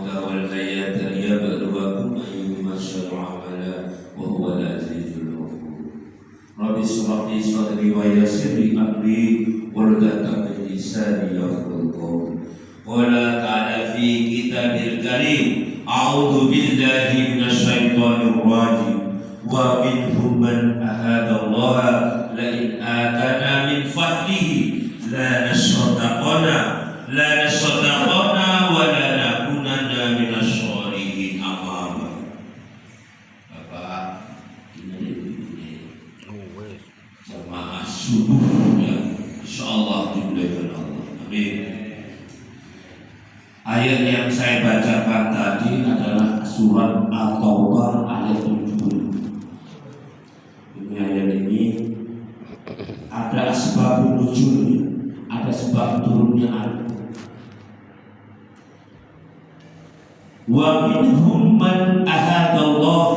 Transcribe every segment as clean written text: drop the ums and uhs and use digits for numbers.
الموت والحياة ليبلوكم أيكم أحسن عملا وهو العزيز الغفور. رب اشرح لي صدري ويسر لي أمري واحلل من لساني يفقهوا قولي. قال تعالى في كتابه الكريم: أعوذ بالله من الشيطان الرجيم ومنهم من أحد الله لئن آتانا من فضله لنصدقن ولنكونن من الصالحين. Apa? Bapak ini jamaah subuh ya, insyaallah dimuliakan Allah. Amin. Ayat yang saya bacakan tadi adalah surat At-Taubah ayat 70. Ini ayat ini ada sebab nuzulnya, ada sebab turunnya ayat. Wa minhum man ahadallah,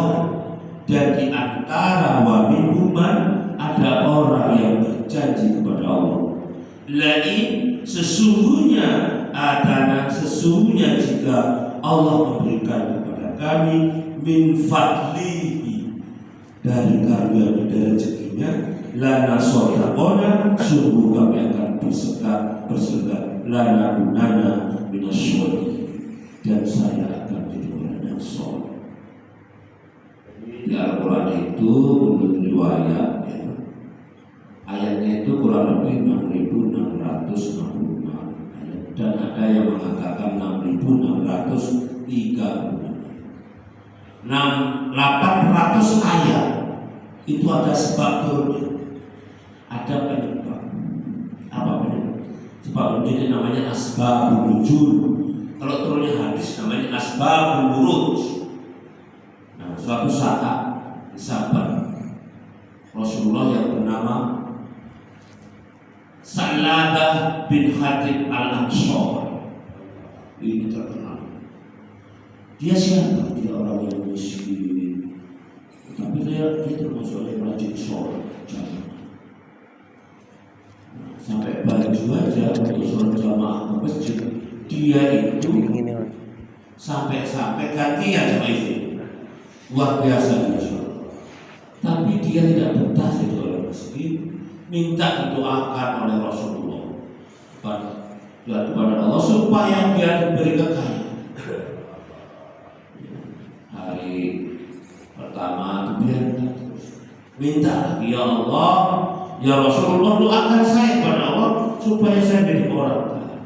dan di antara wa minhum man ada orang yang berjanji kepada Allah. Lain sesungguhnya adana, sesungguhnya jika Allah memberikan kepada kami min fadlihi, dari karunia dari rezekinya, lana sodaqona, sungguh kami akan bersedekah, lana gunana minasyolihin, dan saya akan jadi orang yang soleh. Di Al-Quran itu menurut riwayat ya, ayatnya itu kurang lebih 6.666 ayat, dan ada yang mengatakan 6.636. 800 ayat itu ada sebab turunnya, ada penyebab. Apa penyebab? Sebab ini namanya asbabun nuzul. Kalau turunnya hadis namanya asbabul wurud. Nah, suatu saat di sahabat Rasulullah yang bernama Salabah bin Hatib al-Ansari, ini terkenal. Dia siapa? Dia orang yang miskin, tapi dia termasuk yang rajin sholat. Sampai baju aja untuk sholat jamaah ke masjid, dia itu sampai gantian sama istri. Luar biasa dia sholat. Tapi dia tidak betah jadi orang miskin, minta didoakan oleh Rasulullah kepada Allah supaya dia diberi kekayaan. Hari pertama dia minta, ya Allah, ya Rasulullah, doakan saya kepada Allah supaya saya menjadi orang kaya.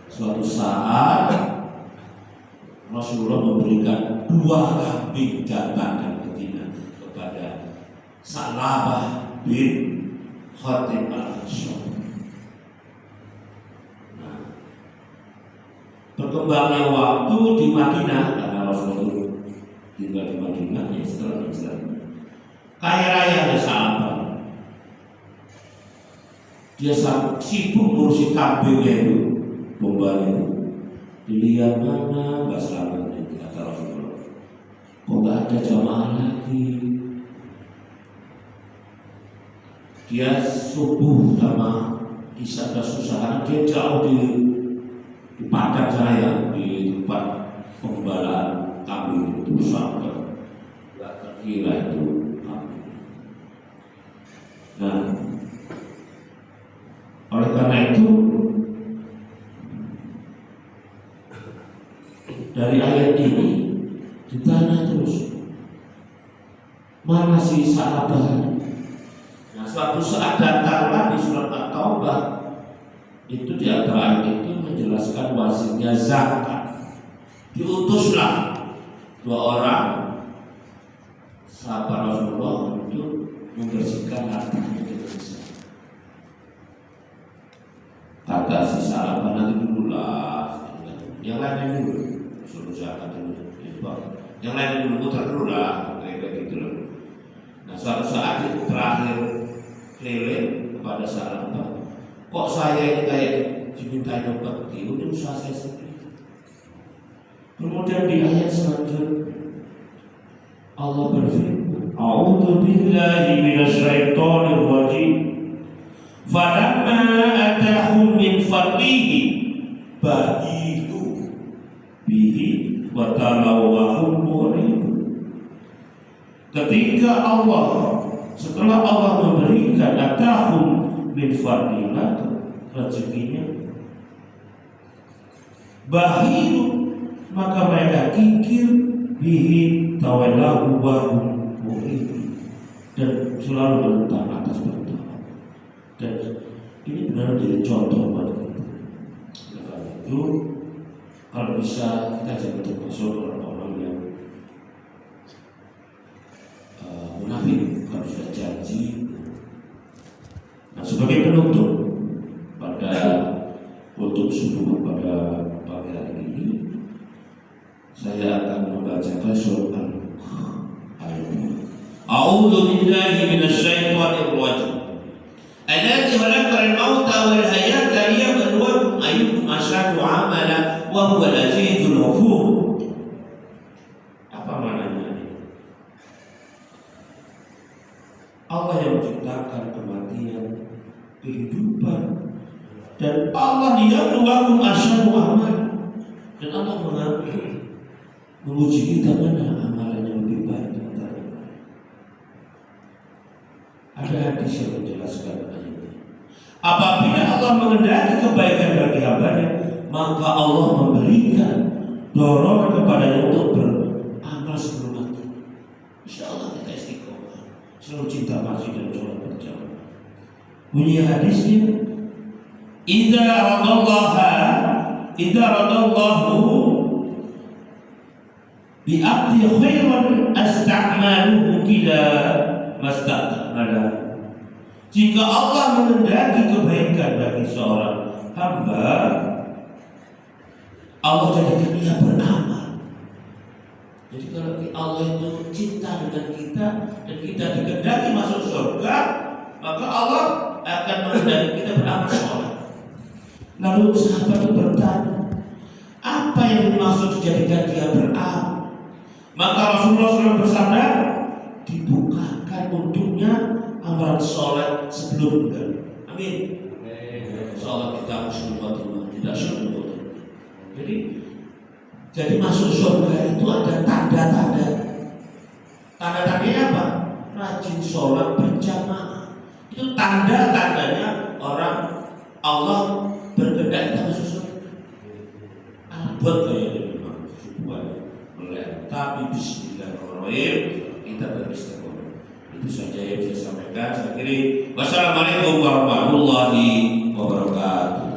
Suatu saat Rasulullah memberikan 2 kambing jantan dan betina kepada Salabah bin Hatib al-Ansari. Nah, berkembangnya waktu di Madinah, karena Rasulullah tinggal di Madinah ya, setelah Islam. Kaya raya ada Salabah. Dia sibuk ngurusi kambingnya itu, dombanya itu. Dilihat mana nggak selamat itu, kata Rasulullah. Kok nggak ada jamaah lagi? Dia subuh sama Isya kesusahan, dia jauh di padang saya, di tempat pembalaan kambing itu sampai nggak terkira itu kambing. Nah, oleh karena itu dari ayat ini ditanya terus, mana sih Salabah? Nah, suatu saat datanglah di surat At-Taubah itu, di antara ayat itu menjelaskan wajibnya zakat. Diutuslah 2 orang sahabat Rasulullah untuk membersihkan hartanya dari zakat. Kata si Salabah, nanti dulu lah, yang lainnya dulu, suruh zakat dulu, yang lainnya dulu, putar dulu lah, kayak gitu loh. Nah, suatu saat itu terakhir keliling kepada Salabah, kok saya ini kayak diminta berbakti, udah usaha saya sendiri. Kemudian di ayat selanjutnya Allah berfirman, A'udzu billahi minasyaitonir rajim. Falamma atahum min fadlihi bahitu bihi wa talawahum mu'ridun. Ketika setelah Allah memberikan atahum min fadlilah rezekinya bahiru, maka mereka kikir bihi tawallahu wa hum mu'ridun, dan selalu berhutang atas perintah. Dan ini benar jadi contoh buat kita. Karena itu kalau bisa kita jangan termasuk orang-orang yang munafik kalau sudah janji. Nah, sebagai penutup pada khutbah subuh pada pagi hari ini, saya akan membacakan surat Al-Mulk. A'udzu billahi minasy syaithanir rajim. Alladzi khalaqal mauta wal hayata liyabluwakum ayyukum ashaddu 'amala wa huwal 'azizul ghafur. Apa maknanya? Allah yang menciptakan kematian, kehidupan, dan Allah liyabluwakum ashaddu 'amala, dan Allah menguji kita mana amalan yang lebih baik antara yang lain. Ada hadis yang menjelaskan ayat ini. Apabila Allah mengendaki kebaikan bagi hambanya, maka Allah memberikan dorongan kepadanya untuk beramal sebelum mati. Insya Allah kita istiqomah, selalu cinta masjid dan sholat berjamaah. Bunyi hadisnya, idza radallahu bi'abdi khairan asta'maluhu kila masta'mala. Jika Allah mengendaki kebaikan bagi seorang hamba, Allah jadikan dia beramal. Jadi kalau Allah itu cinta dengan kita dan kita dikehendaki masuk surga, maka Allah akan mengendaki kita beramal soleh. Lalu sahabat itu bertanya, apa yang dimaksud dijadikan dia beramal? Maka Rasulullah SAW bersabda, dibukakan untuknya amalan soleh sebelum meninggal. Amin. Insyaallah kita husnul khotimah, tidak husnul khotimah. Jadi masuk surga itu ada tanda-tanda. Tanda-tandanya apa? Rajin sholat berjamaah. Itu tanda-tandanya orang Allah berkehendak kita masuk surga. Buat kayak tapi bismillahirrahmanirrahim kita beristighfar. Itu saja yang saya sampaikan. Saya kira wassalamualaikum warahmatullahi wabarakatuh.